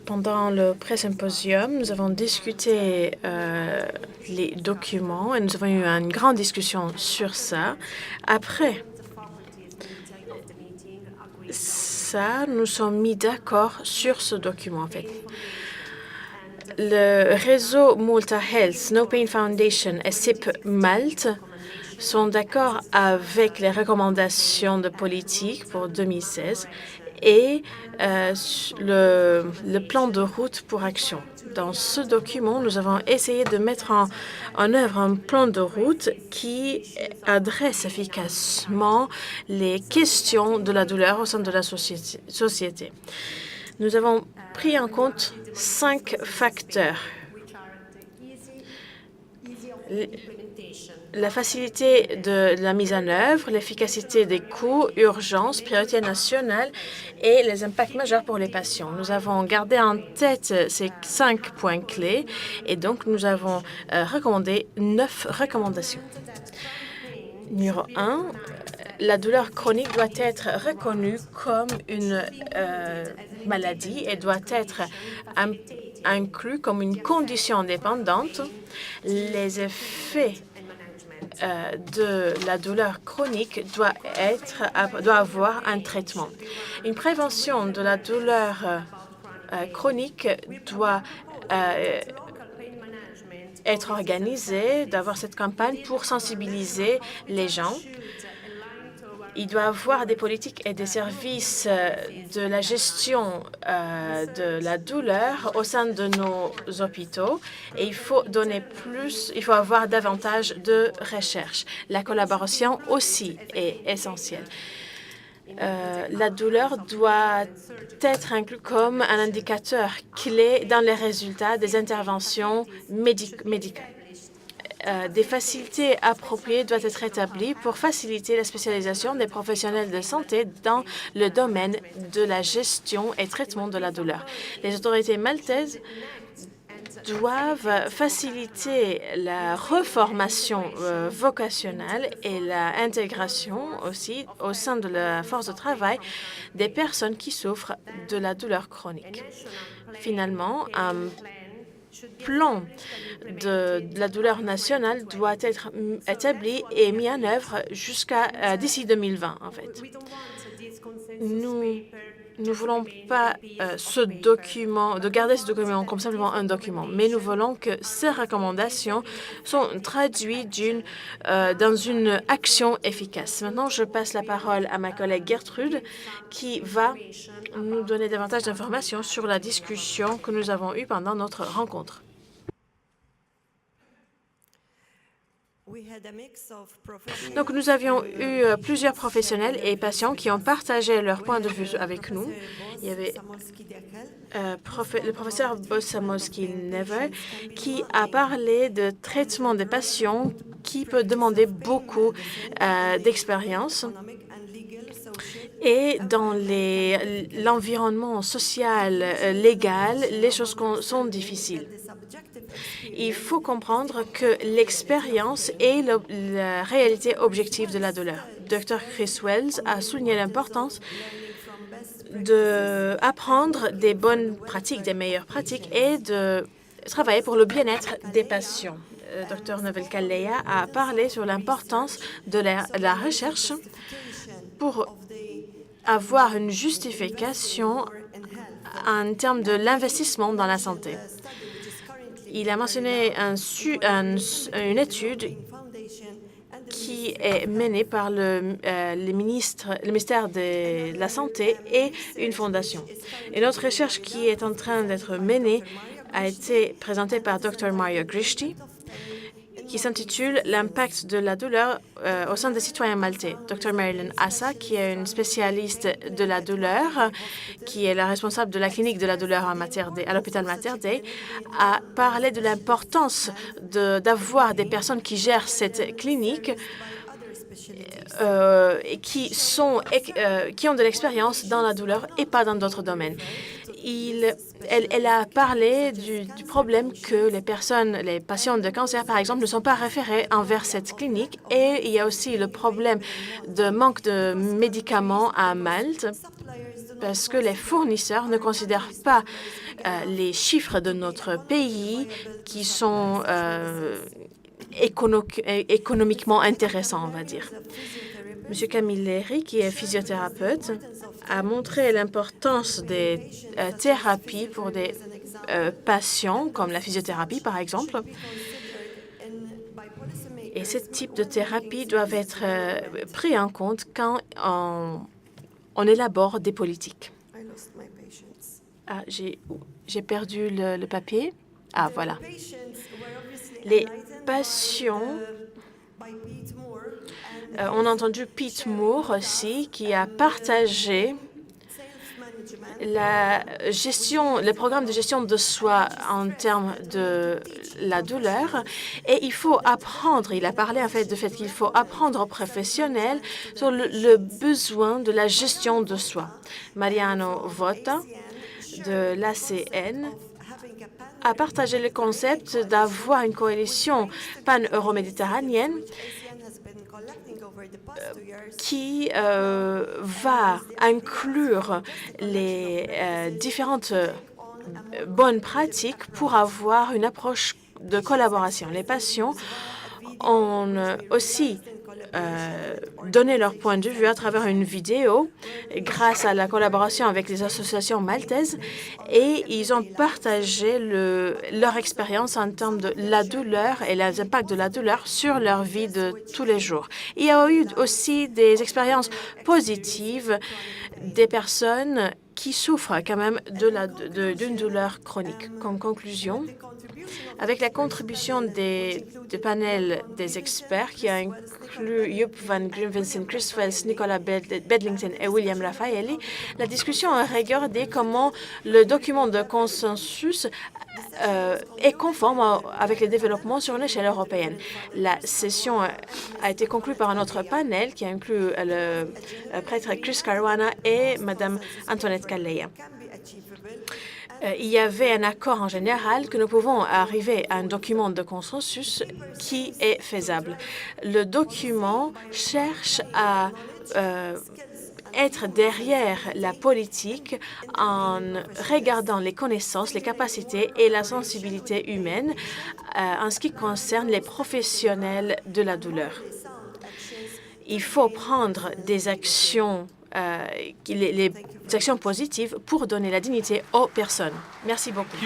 Pendant le pré-symposium, nous avons discuté les documents et nous avons eu une grande discussion sur ça. Après ça, nous sommes mis d'accord sur ce document, en fait. Le réseau Malta Health, No Pain Foundation et CIP Malte sont d'accord avec les recommandations de politique pour 2016 et le plan de route pour action. Dans ce document, nous avons essayé de mettre en œuvre un plan de route qui adresse efficacement les questions de la douleur au sein de la société. Nous avons pris en compte 5 facteurs. La facilité de la mise en œuvre, l'efficacité des coûts, urgence, priorité nationale et les impacts majeurs pour les patients. Nous avons gardé en tête ces 5 points clés et donc nous avons recommandé 9 recommandations. Numéro 1, la douleur chronique doit être reconnue comme une maladie et doit être inclus comme une condition indépendante. Les effets de la douleur chronique doit avoir un traitement. Une prévention de la douleur chronique doit être organisée, d'avoir cette campagne pour sensibiliser les gens. Il doit y avoir des politiques et des services de la gestion de la douleur au sein de nos hôpitaux et il faut avoir davantage de recherche. La collaboration aussi est essentielle. La douleur doit être inclue comme un indicateur clé dans les résultats des interventions médicales. Des facilités appropriées doivent être établies pour faciliter la spécialisation des professionnels de santé dans le domaine de la gestion et traitement de la douleur. Les autorités maltaises doivent faciliter la reformation vocationnelle et l'intégration aussi au sein de la force de travail des personnes qui souffrent de la douleur chronique. Finalement, un plan de la douleur nationale doit être établi et mis en œuvre d'ici 2020, en fait. Nous ne voulons pas garder ce document comme simplement un document, mais nous voulons que ces recommandations soient traduites dans une action efficace. Maintenant, je passe la parole à ma collègue Gertrude qui va nous donner davantage d'informations sur la discussion que nous avons eue pendant notre rencontre. Donc, nous avions eu plusieurs professionnels et patients qui ont partagé leur point de vue avec nous. Il y avait le professeur Bosamowski-Never qui a parlé de traitement des patients qui peut demander beaucoup d'expérience. Et dans l'environnement social, légal, les choses sont difficiles. Il faut comprendre que l'expérience est la réalité objective de la douleur. Dr. Chris Wells a souligné l'importance d'apprendre des bonnes pratiques, des meilleures pratiques et de travailler pour le bien-être des patients. Dr. Novel Kalleya a parlé sur l'importance de la recherche pour avoir une justification en termes de l'investissement dans la santé. Il a mentionné une étude qui est menée par le ministère de la Santé et une fondation. Une autre recherche qui est en train d'être menée a été présentée par Dr. Mario Grishti, qui s'intitule « L'impact de la douleur au sein des citoyens maltais ». Dr. Marilyn Assa, qui est une spécialiste de la douleur, qui est la responsable de la clinique de la douleur à l'hôpital Mater Dei, a parlé de l'importance d'avoir des personnes qui gèrent cette clinique et qui ont de l'expérience dans la douleur et pas dans d'autres domaines. Elle a parlé du problème que les patients de cancer, par exemple, ne sont pas référés envers cette clinique. Et il y a aussi le problème de manque de médicaments à Malte. parce que les fournisseurs ne considèrent pas les chiffres de notre pays qui sont économiquement intéressants, on va dire. M. Camilleri, qui est physiothérapeute, a montré l'importance des thérapies pour des patients, comme la physiothérapie, par exemple. Et ce type de thérapie doivent être pris en compte quand on élabore des politiques. Ah, j'ai perdu le papier. Ah, voilà. Les patients... on a entendu Pete Moore aussi, qui a partagé le programme de gestion de soi en termes de la douleur. Et il faut apprendre, il a parlé en fait du fait qu'il faut apprendre aux professionnels sur le besoin de la gestion de soi. Mariano Vota, de l'ACN, a partagé le concept d'avoir une coalition pan-euro-méditerranéenne qui va inclure les différentes bonnes pratiques pour avoir une approche de collaboration. Les patients ont aussi donné leur point de vue à travers une vidéo grâce à la collaboration avec les associations maltaises et ils ont partagé leur expérience en termes de la douleur et les impacts de la douleur sur leur vie de tous les jours. Il y a eu aussi des positives des personnes qui souffrent quand même d'une douleur chronique. Comme conclusion, avec la contribution du panel des experts qui a inclus Joep van Grimvincent, Chris Wells, Nicola Bedlington et William Raffaelli, la discussion a regardé comment le document de consensus est conforme avec les développements sur une échelle européenne. La session a été conclue par un autre panel qui inclut le prêtre Chris Caruana et Mme Antoinette Calleya. Il y avait un accord en général que nous pouvons arriver à un document de consensus qui est faisable. Le document cherche à être derrière la politique en regardant les connaissances, les capacités et la sensibilité humaine en ce qui concerne les professionnels de la douleur. Il faut prendre des actions les actions positives pour donner la dignité aux personnes. Merci beaucoup.